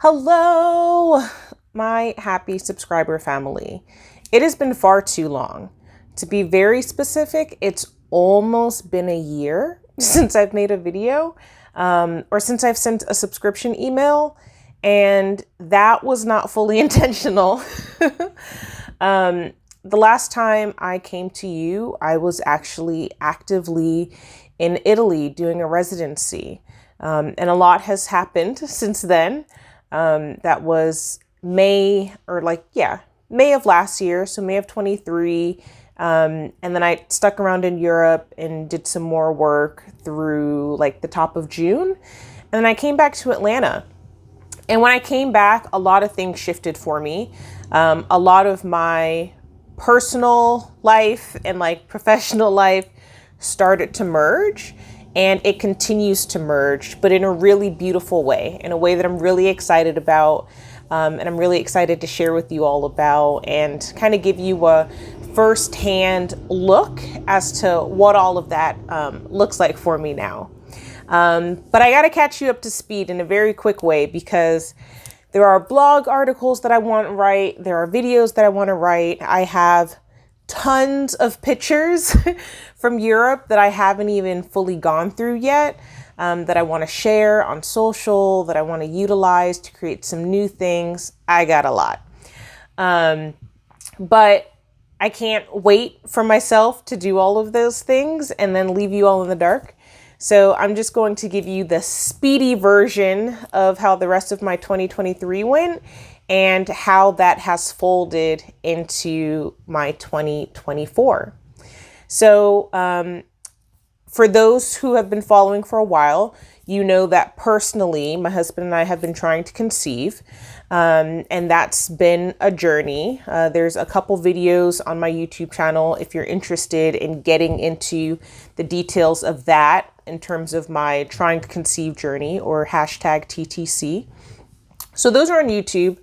Hello, my happy subscriber family. It has been far too long. To be very specific, it's almost been a year since I've made a video, or since I've sent a subscription email, and that was not fully intentional. The last time I came to you, I was actually actively in Italy doing a residency, and a lot has happened since then. That was May of last year. So May of 23. And then I stuck around in Europe and did some more work through like the top of June. And then I came back to Atlanta. And when I came back, a lot of things shifted for me. A lot of my personal life and like professional life started to merge. And it continues to merge, but in a really beautiful way, in a way that I'm really excited about. And I'm really excited to share with you all about and kind of give you a firsthand look as to what all of that looks like for me now. But I got to catch you up to speed in a very quick way because there are blog articles that I want to write. There are videos that I want to write. I have tons of pictures from Europe that I haven't even fully gone through yet, that I want to share on social, that I want to utilize to create some new things. I got a lot. But I can't wait for myself to do all of those things and then leave you all in the dark. So I'm just going to give you the speedy version of how the rest of my 2023 went and how that has folded into my 2024. So for those who have been following for a while, you know that personally, my husband and I have been trying to conceive, and that's been a journey. There's a couple videos on my YouTube channel if you're interested in getting into the details of that in terms of my trying to conceive journey, or hashtag TTC. So those are on YouTube,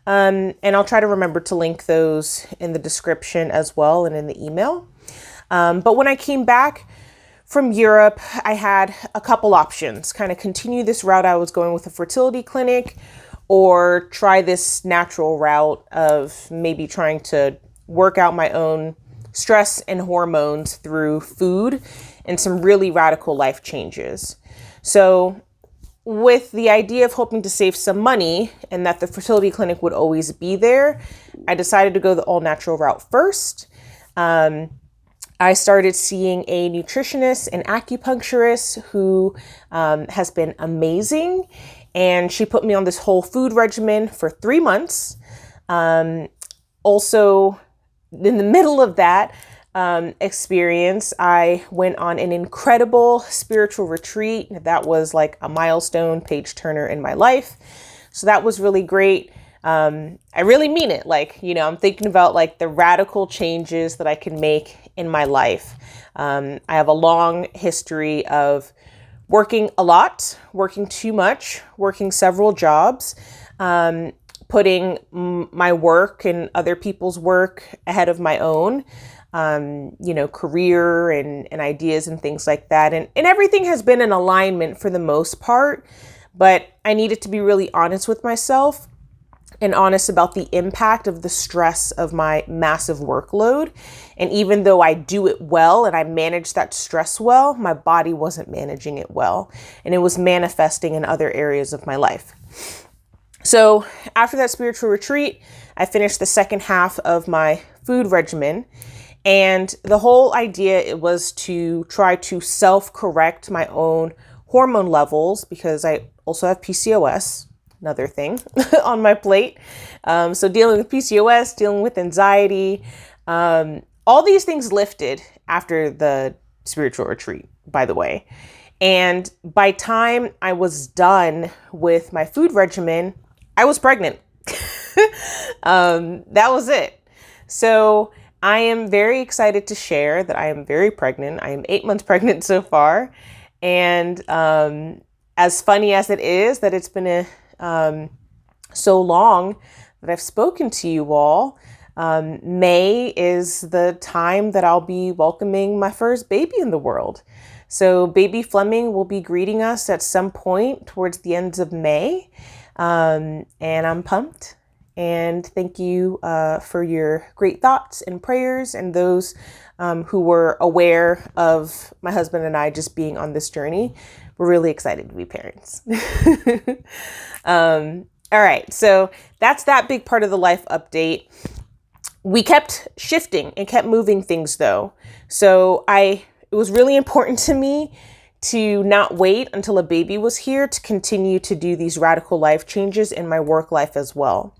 and I'll try to remember to link those in the description as well and in the email. But when I came back from Europe, I had a couple options: kind of continue this route I was going with a fertility clinic, or try this natural route of maybe trying to work out my own stress and hormones through food and some really radical life changes. So with the idea of hoping to save some money and that the fertility clinic would always be there, I decided to go the all natural route first. I started seeing a nutritionist and acupuncturist who has been amazing. And she put me on this whole food regimen for 3 months. Also, in the middle of that experience, I went on an incredible spiritual retreat. That was like a milestone page turner in my life. So that was really great. I really mean it. Like, I'm thinking about like the radical changes that I can make in my life. I have a long history of working a lot, working too much, working several jobs, putting my work and other people's work ahead of my own, career and ideas and things like that. And everything has been in alignment for the most part, but I needed to be really honest with myself and honest about the impact of the stress of my massive workload. And even though I do it well and I manage that stress well, my body wasn't managing it well. And it was manifesting in other areas of my life. So after that spiritual retreat, I finished the second half of my food regimen. And the whole idea, it was to try to self-correct my own hormone levels because I also have PCOS. Another thing on my plate. So dealing with PCOS, dealing with anxiety, all these things lifted after the spiritual retreat, by the way. And by time I was done with my food regimen, I was pregnant. That was it. So I am very excited to share that I am very pregnant. I am 8 months pregnant so far. And as funny as it is that it's been so long that I've spoken to you all, May is the time that I'll be welcoming my first baby in the world. So baby Fleming will be greeting us at some point towards the ends of May. And I'm pumped. And thank you for your great thoughts and prayers, and those who were aware of my husband and I just being on this journey. We're really excited to be parents. All right, so that's that big part of the life update. We kept shifting and kept moving things though. So it was really important to me to not wait until a baby was here to continue to do these radical life changes in my work life as well.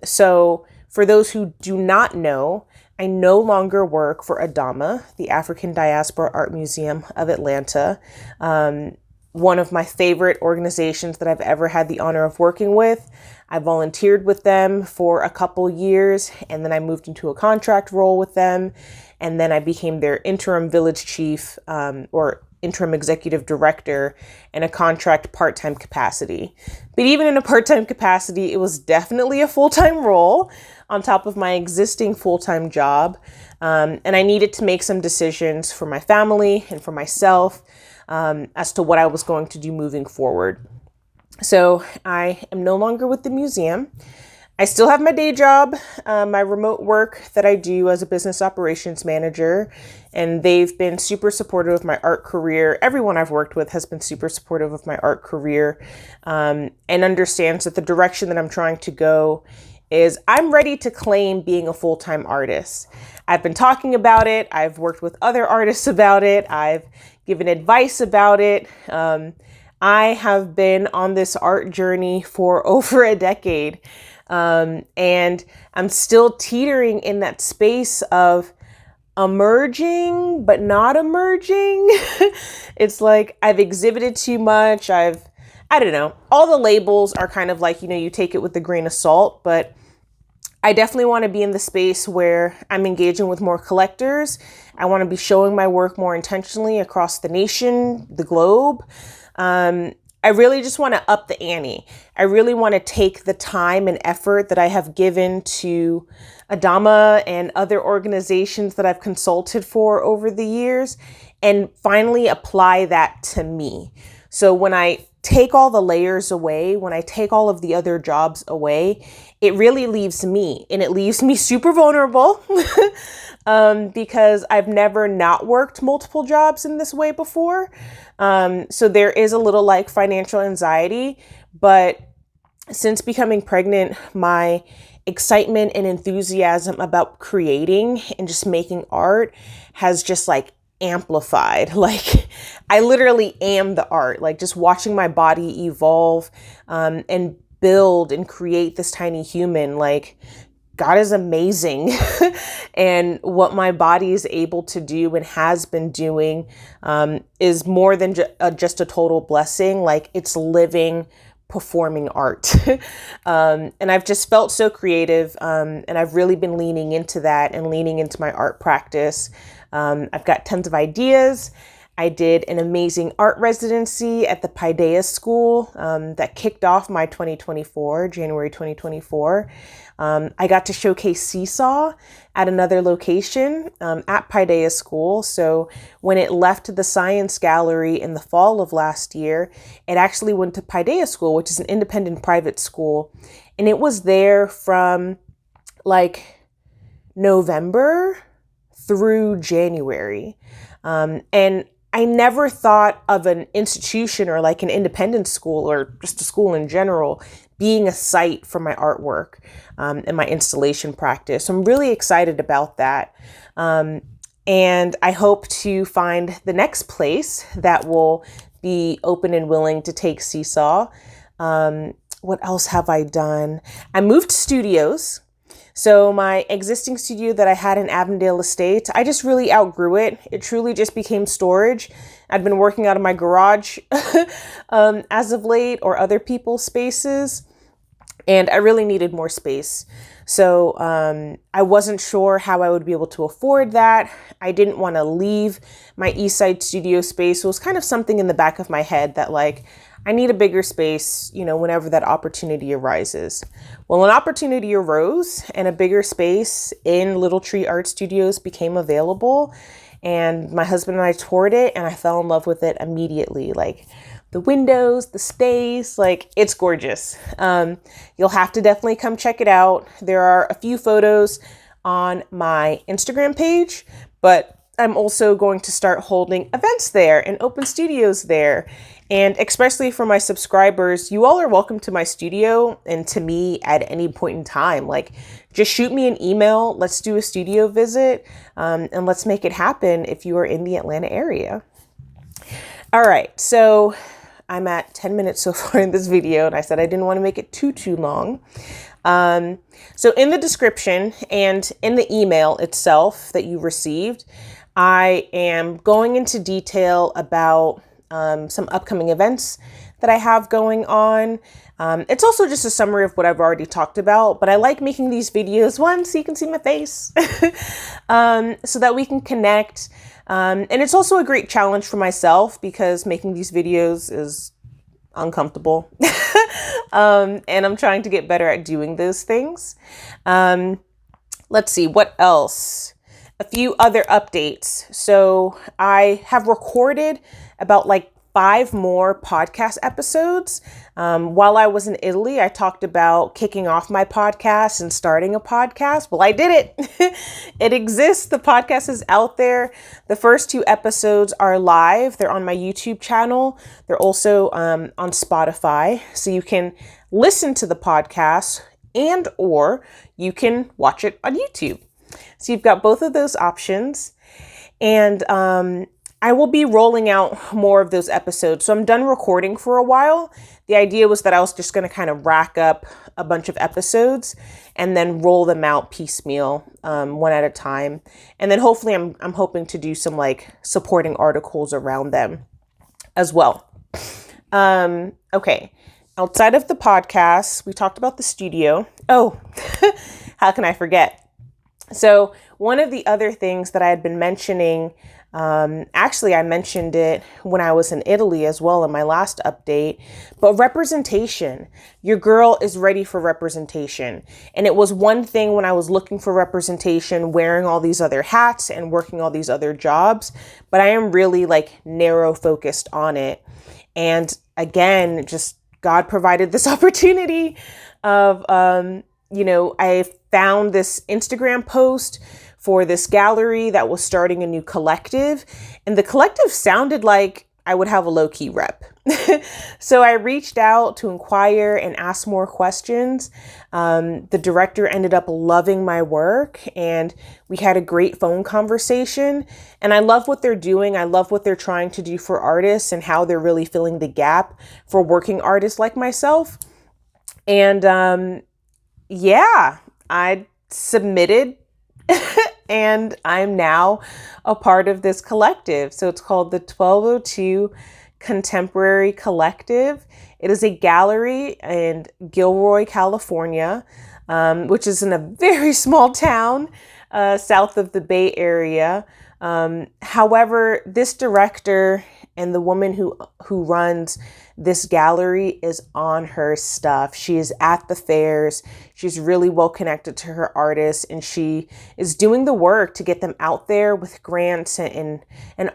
So for those who do not know, I no longer work for ADAMA, the African Diaspora Art Museum of Atlanta. One of my favorite organizations that I've ever had the honor of working with. I volunteered with them for a couple years, and then I moved into a contract role with them. And then I became their interim village chief, or interim executive director, in a contract part-time capacity. But even in a part-time capacity, it was definitely a full-time role on top of my existing full-time job. And I needed to make some decisions for my family and for myself as to what I was going to do moving forward. So I am no longer with the museum. I still have my day job, my remote work that I do as a business operations manager, and they've been super supportive of my art career. Everyone I've worked with has been super supportive of my art career, and understands that the direction that I'm trying to go is I'm ready to claim being a full-time artist. I've been talking about it. I've worked with other artists about it. I've given advice about it. I have been on this art journey for over a decade. And I'm still teetering in that space of emerging, but not emerging. It's like I've exhibited too much. I don't know. All the labels are kind of like, you take it with a grain of salt, but I definitely want to be in the space where I'm engaging with more collectors. I want to be showing my work more intentionally across the nation, the globe. I really just want to up the ante. I really want to take the time and effort that I have given to ADAMA and other organizations that I've consulted for over the years and finally apply that to me. So when I take all the layers away, when I take all of the other jobs away, it really leaves me, and it leaves me super vulnerable because I've never not worked multiple jobs in this way before. So there is a little like financial anxiety, but since becoming pregnant, my excitement and enthusiasm about creating and just making art has just like amplified. Like I literally am the art, like just watching my body evolve, and build and create this tiny human. Like God is amazing. And what my body is able to do and has been doing is more than just a total blessing. Like it's living, performing art. And I've just felt so creative. And I've really been leaning into that and leaning into my art practice. I've got tons of ideas. I did an amazing art residency at the Paideia School that kicked off my January 2024. I got to showcase SEESAW at another location at Paideia School. So when it left the Science Gallery in the fall of last year, it actually went to Paideia School, which is an independent private school. And it was there from like November through January. And I never thought of an institution or like an independent school or just a school in general being a site for my artwork and my installation practice. So I'm really excited about that. And I hope to find the next place that will be open and willing to take SEESAW. What else have I done? I moved studios. So my existing studio that I had in Avondale Estates, I just really outgrew it. It truly just became storage. I'd been working out of my garage as of late, or other people's spaces, and I really needed more space. So I wasn't sure how I would be able to afford that. I didn't want to leave my East Side studio space. So it was kind of something in the back of my head that like, I need a bigger space, whenever that opportunity arises. Well, an opportunity arose and a bigger space in Little Tree Art Studios became available, and my husband and I toured it and I fell in love with it immediately. Like the windows, the stays, like it's gorgeous. You'll have to definitely come check it out. There are a few photos on my Instagram page, but I'm also going to start holding events there and open studios there. And especially for my subscribers, you all are welcome to my studio and to me at any point in time. Like, just shoot me an email. Let's do a studio visit, and let's make it happen if you are in the Atlanta area. All right, so I'm at 10 minutes so far in this video, and I said I didn't want to make it too long. So in the description and in the email itself that you received, I am going into detail about some upcoming events that I have going on. It's also just a summary of what I've already talked about, but I like making these videos, one, so you can see my face, so that we can connect. And it's also a great challenge for myself because making these videos is uncomfortable. And I'm trying to get better at doing those things. Let's see, what else? A few other updates. So I have recorded about like 5 more podcast episodes. While I was in Italy, I talked about kicking off my podcast and starting a podcast. Well, I did it. It exists. The podcast is out there. The first 2 episodes are live. They're on my YouTube channel. They're also on Spotify. So you can listen to the podcast and or you can watch it on YouTube. So you've got both of those options. And I will be rolling out more of those episodes. So I'm done recording for a while. The idea was that I was just going to kind of rack up a bunch of episodes and then roll them out piecemeal, one at a time. And then hopefully I'm hoping to do some like supporting articles around them as well. Okay. Outside of the podcast, we talked about the studio. Oh, how can I forget? So one of the other things that I had been mentioning, actually I mentioned it when I was in Italy as well in my last update, but representation. Your girl is ready for representation. And it was one thing when I was looking for representation, wearing all these other hats and working all these other jobs, but I am really like narrow focused on it. And again, just God provided this opportunity of, I found this Instagram post for this gallery that was starting a new collective, and the collective sounded like I would have a low-key rep. So I reached out to inquire and ask more questions. The director ended up loving my work and we had a great phone conversation, and I love what they're doing. I love what they're trying to do for artists and how they're really filling the gap for working artists like myself. And yeah, I submitted and I'm now a part of this collective. So it's called the 1202 Contemporary Collective. It is a gallery in Gilroy, California, which is in a very small town south of the Bay Area. However, this director and the woman who runs this gallery is on her stuff. She is at the fairs. She's really well connected to her artists, and she is doing the work to get them out there with grants and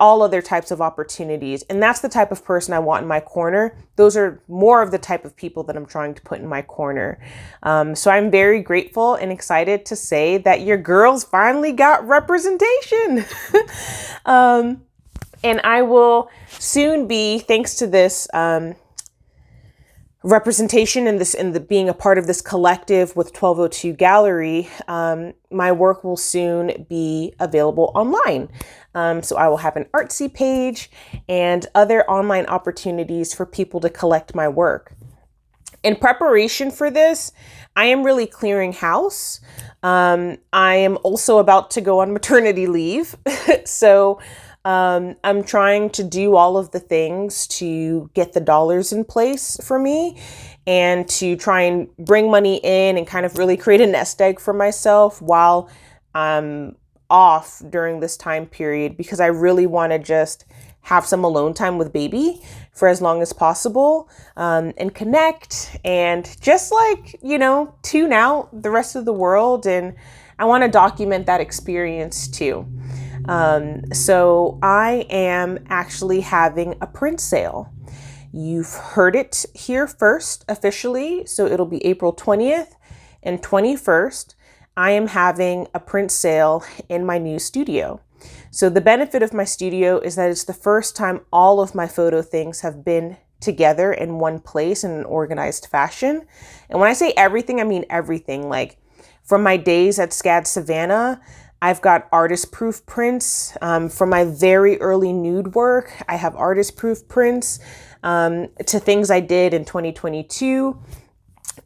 all other types of opportunities. And that's the type of person I want in my corner. Those are more of the type of people that I'm trying to put in my corner. So I'm very grateful and excited to say that your girls finally got representation. And I will soon be, thanks to this representation and being a part of this collective with 1202 Gallery, my work will soon be available online. So I will have an Artsy page and other online opportunities for people to collect my work. In preparation for this, I am really clearing house. I am also about to go on maternity leave. So I'm trying to do all of the things to get the dollars in place for me and to try and bring money in and kind of really create a nest egg for myself while I'm off during this time period, because I really want to just have some alone time with baby for as long as possible, and connect and just tune out the rest of the world. And I want to document that experience too. So I am actually having a print sale. You've heard it here first officially, so it'll be April 20th and 21st. I am having a print sale in my new studio. So the benefit of my studio is that it's the first time all of my photo things have been together in one place in an organized fashion. And when I say everything, I mean everything. Like from my days at SCAD Savannah, I've got artist proof prints. From my very early nude work, I have artist proof prints. To things I did in 2022,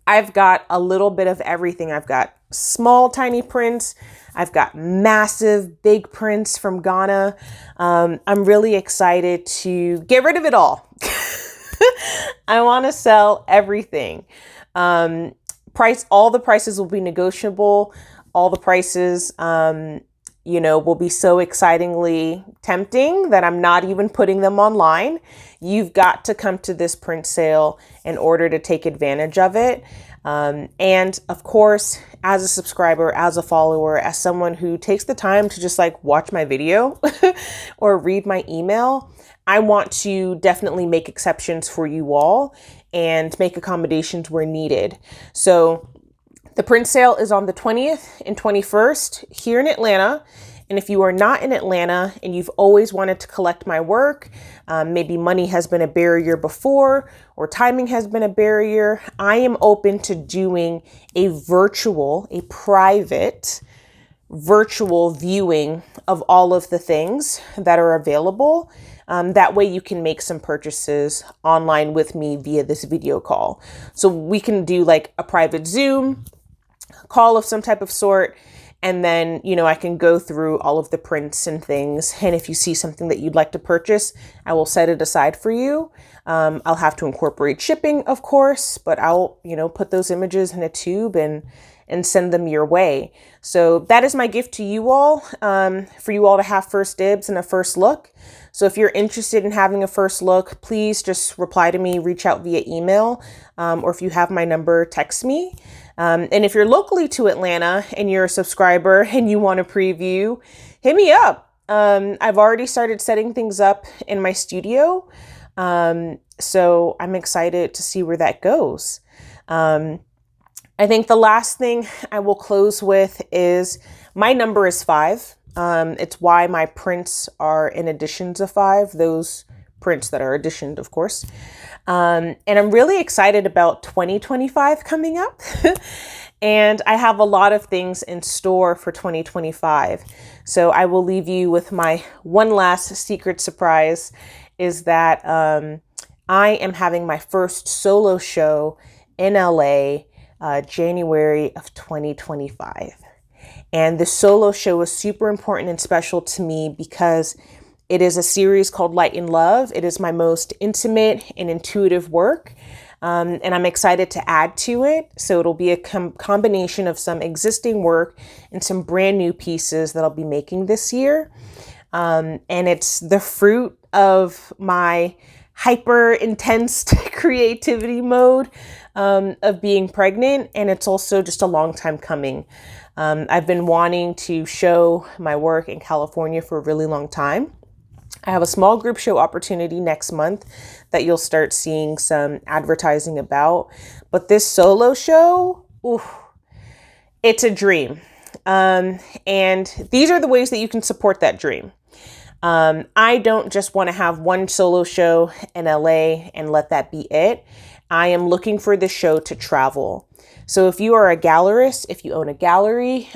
I've got a little bit of everything. I've got small, tiny prints. I've got massive, big prints from Ghana. I'm really excited to get rid of it all. I want to sell everything. All the prices will be negotiable. All the prices, will be so excitingly tempting that I'm not even putting them online. You've got to come to this print sale in order to take advantage of it. And of course, as a subscriber, as a follower, as someone who takes the time to just like watch my video or read my email, I want to definitely make exceptions for you all and make accommodations where needed. So the print sale is on the 20th and 21st here in Atlanta. And if you are not in Atlanta and you've always wanted to collect my work, maybe money has been a barrier before or timing has been a barrier, I am open to doing a private virtual viewing of all of the things that are available. That way you can make some purchases online with me via this video call. So we can do like a private Zoom call of some type of sort. And then, I can go through all of the prints and things. And if you see something that you'd like to purchase, I will set it aside for you. I'll have to incorporate shipping, of course, but I'll, put those images in a tube and send them your way. So that is my gift to you all, for you all to have first dibs and a first look. So if you're interested in having a first look, please just reply to me, reach out via email, or if you have my number, text me. And if you're locally to Atlanta and you're a subscriber and you want a preview, hit me up. I've already started setting things up in my studio. So I'm excited to see where that goes. I think the last thing I will close with is my number is 5. It's why my prints are in additions of 5, those prints that are additioned, of course. And I'm really excited about 2025 coming up. And I have a lot of things in store for 2025. So I will leave you with my one last secret surprise is that I am having my first solo show in LA, January of 2025. And the solo show is super important and special to me because it is a series called Light and Love. It is my most intimate and intuitive work. And I'm excited to add to it. So it'll be a combination of some existing work and some brand new pieces that I'll be making this year. And it's the fruit of my hyper intense creativity mode of being pregnant. And it's also just a long time coming. I've been wanting to show my work in California for a really long time. I have a small group show opportunity next month that you'll start seeing some advertising about. But this solo show, it's a dream. And these are the ways that you can support that dream. I don't just want to have one solo show in LA and let that be it. I am looking for this show to travel. So if you are a gallerist, if you own a gallery,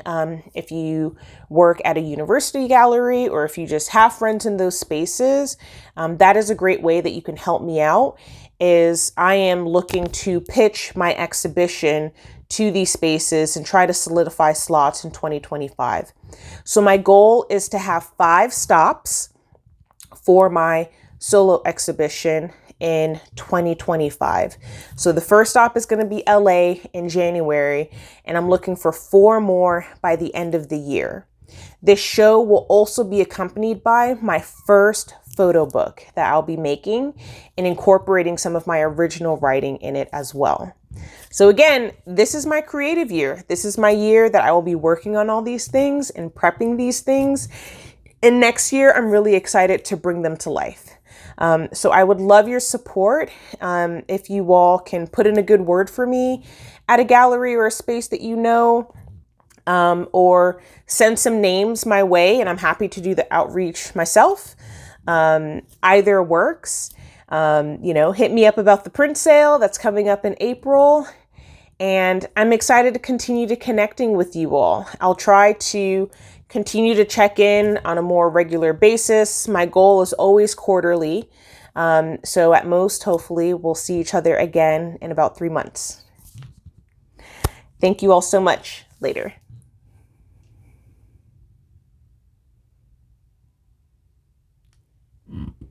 if you work at a university gallery, or if you just have friends in those spaces, that is a great way that you can help me out. Is I am looking to pitch my exhibition to these spaces and try to solidify slots in 2025. So my goal is to have 5 stops for my solo exhibition in 2025. So the first stop is going to be LA in January, and I'm looking for 4 more by the end of the year. This show will also be accompanied by my first photo book that I'll be making and incorporating some of my original writing in it as well. So again, this is my creative year. This is my year that I will be working on all these things and prepping these things. And next year, I'm really excited to bring them to life. So I would love your support. If you all can put in a good word for me at a gallery or a space that you know, or send some names my way, and I'm happy to do the outreach myself. Either works. Hit me up about the print sale that's coming up in April. And I'm excited to continue to connecting with you all. I'll try to continue to check in on a more regular basis. My goal is always quarterly. So at most, hopefully, we'll see each other again in about 3 months. Thank you all so much. Later.